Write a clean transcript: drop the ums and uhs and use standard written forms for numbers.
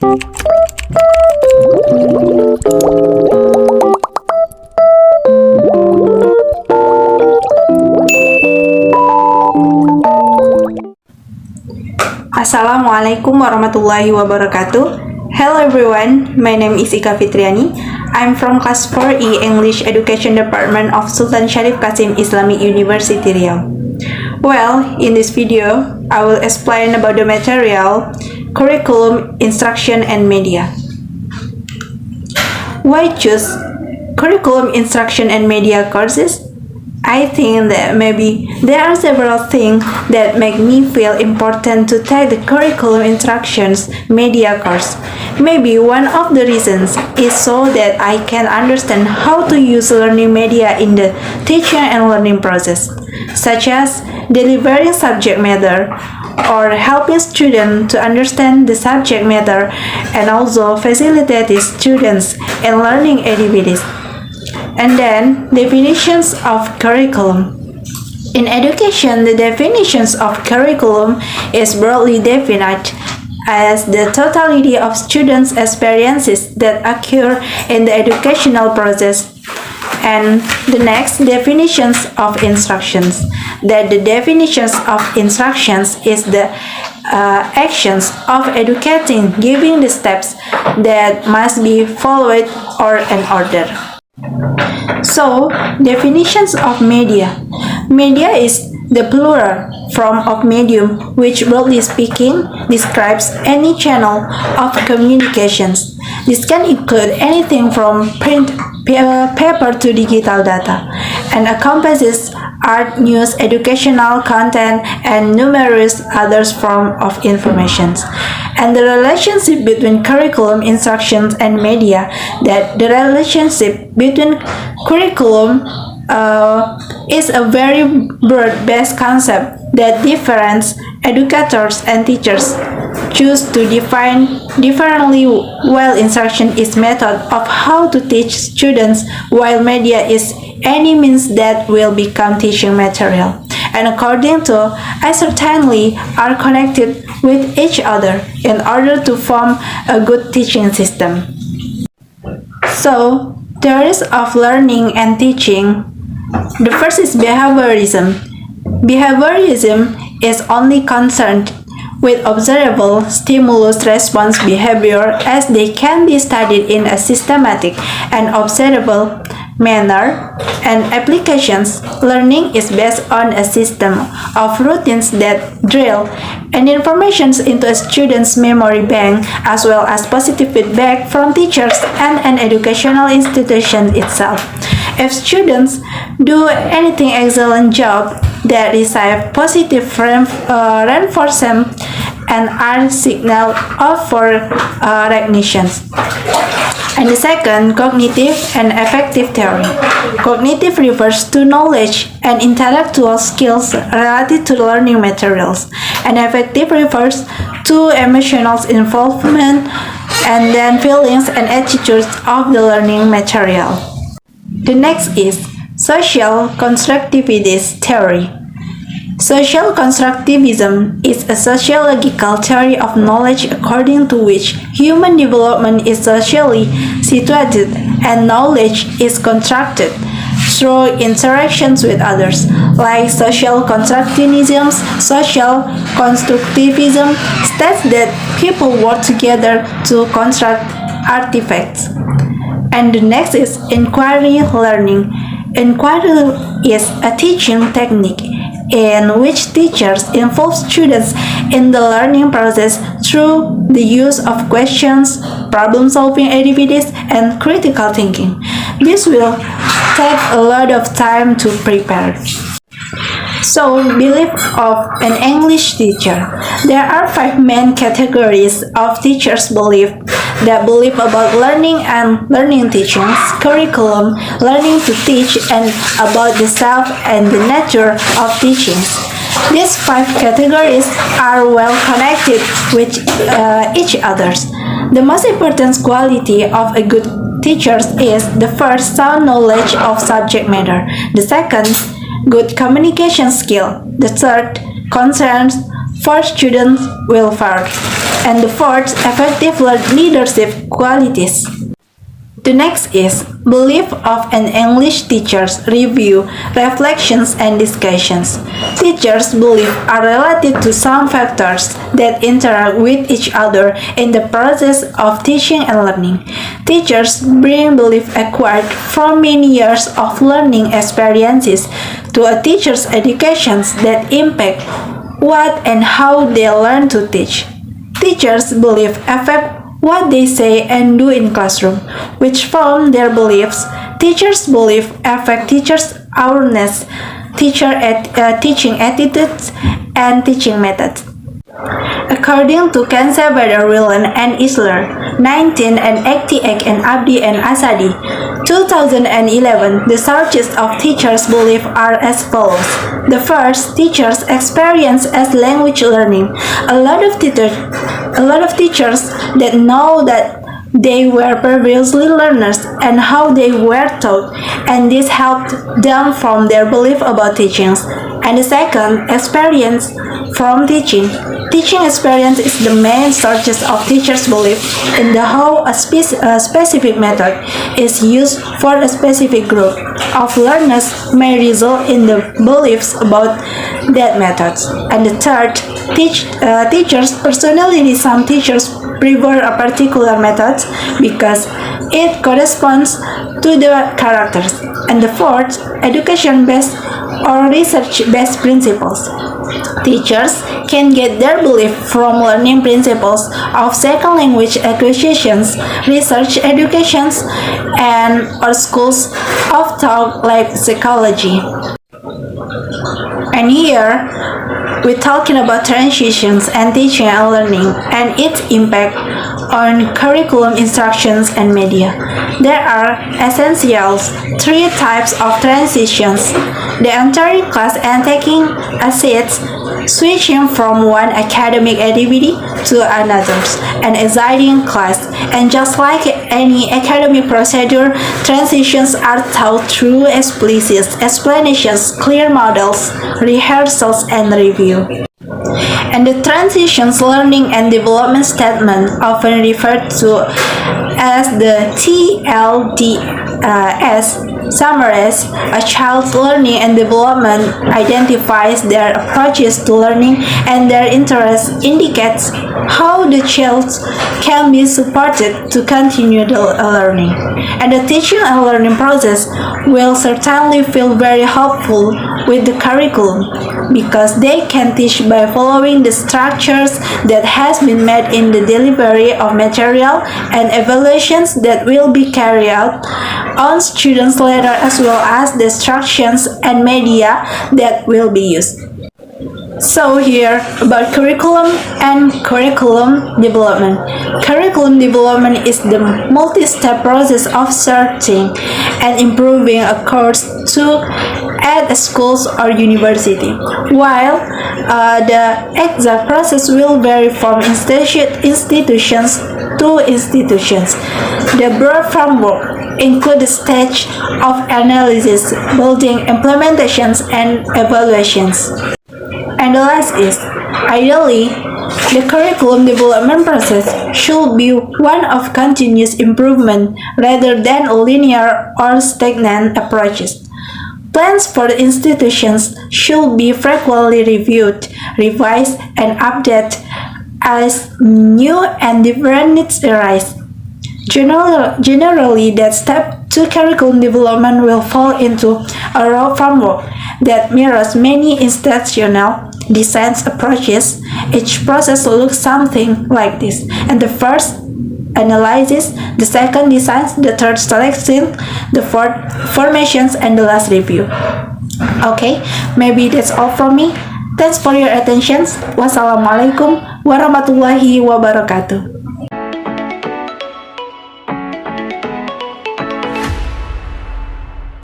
Assalamualaikum warahmatullahi wabarakatuh. Hello everyone, my name is Ika Fitriani. I'm from Class 4E English Education Department of Sultan Syarif Qasim Islamic University Riau. Well, in this video, I will explain about the material, curriculum, instruction, and media. Why choose curriculum, instruction, and media courses? I think that maybe there are several things that make me feel important to take the curriculum, instructions, media course. Maybe one of the reasons is so that I can understand how to use learning media in the teaching and learning process, such as delivering subject matter or helping students to understand the subject matter and also facilitating students in learning activities. And then, definitions of curriculum. In education, the definitions of curriculum is broadly defined as the totality of students' experiences that occur in the educational process. And the next, definitions of instructions. That the definitions of instructions is the actions of educating, giving the steps that must be followed or in order. So, definitions of media. Media is the plural form of medium, which broadly speaking describes any channel of communications. This can include anything from print paper to digital data and encompasses art, news, educational content, and numerous other forms of information. And the relationship between curriculum, instructions, and media, that the relationship between curriculum is a very broad-based concept that different educators and teachers choose to define differently, while instruction is method of how to teach students, while media is any means that will become teaching material. And according to, I certainly are connected with each other in order to form a good teaching system. So, theories of learning and teaching. The first is behaviorism. Behaviorism is only concerned with observable stimulus-response behavior as they can be studied in a systematic and observable manner, and applications. Learning is based on a system of routines that drill and information into a student's memory bank, as well as positive feedback from teachers and an educational institution itself. If students do anything excellent job, that receive positive reinforcement and are signal for recognitions. And the second, cognitive and affective theory. Cognitive refers to knowledge and intellectual skills related to learning materials, and affective refers to emotional involvement and then feelings and attitudes of the learning material. The next is social constructivist theory. Social constructivism is a sociological theory of knowledge according to which human development is socially situated and knowledge is constructed through interactions with others. Like social constructivism, social constructivism states that people work together to construct artifacts. And the next is inquiry learning. Inquiry is a teaching technique in which teachers involve students in the learning process through the use of questions, problem-solving activities, and critical thinking. This will take a lot of time to prepare. So, belief of an English teacher. There are 5 main categories of teachers' belief that believe about learning and learning teachings, curriculum, learning to teach, and about the self and the nature of teachings. These 5 categories are well connected with each other. The most important quality of a good teacher is the first, sound knowledge of subject matter. The second, good communication skill. The third concerns for student welfare. And the fourth, effective leadership qualities. The next is belief of an English teacher's review, reflections, and discussions. Teachers' belief are related to some factors that interact with each other in the process of teaching and learning. Teachers bring belief acquired from many years of learning experiences to a teacher's education that impact what and how they learn to teach. Teachers' belief affect what they say and do in classroom, which form their beliefs. Teachers' belief affect teachers' awareness, teaching attitudes, and teaching methods. According to Kansabadarwilan and Isler, 1988 and Abdi and Asadi, 2011, the sources of teachers' belief are as follows. The first, teachers' experience as language learning. A lot of teachers that know that they were previously learners and how they were taught, and this helped them form their belief about teachings. And the second, experience from teaching. Teaching experience is the main sources of teachers' belief in the how a specific method is used for a specific group of learners may result in the beliefs about that method. And the third, teachers' personality. Some teachers prefer a particular method because it corresponds to the characters. And the fourth, education-based or research-based principles. Teachers can get their belief from learning principles of second language acquisitions, research educations, and or schools of thought like psychology. And here, we're talking about transitions and teaching and learning and its impact on curriculum instructions and media. There are essentials three types of transitions: the entering class and taking a seat, switching from one academic activity to another, and exiting class. And just like any academic procedure, transitions are taught through explicit explanations, clear models, rehearsals, and review. And the transitions learning and development statement, often referred to as the TLDS, summarizes a child's learning and development, identifies their approaches to learning and their interests, indicates how the child can be supported to continue the learning. And the teaching and learning process will certainly feel very helpful with the curriculum because they can teach by following the structures that has been made in the delivery of material and evaluations that will be carried out on students later, as well as the instructions and media that will be used. So here about curriculum and curriculum development. Curriculum development is the multi-step process of searching and improving a course to at a schools or university, while the exact process will vary from institutions to institutions. The broad framework include the stage of analysis, building, implementations, and evaluations. And the last is, ideally, the curriculum development process should be one of continuous improvement rather than a linear or stagnant approaches. Plans for the institutions should be frequently reviewed, revised, and updated as new and different needs arise. Generally, that step to curriculum development will fall into a raw framework that mirrors many institutional design approaches. Each process looks something like this, and the first analysis, the second designs, the third selection, the fourth formations, and the last review. Okay, maybe that's all from me. Thanks for your attention. Wassalamualaikum warahmatullahi wabarakatuh.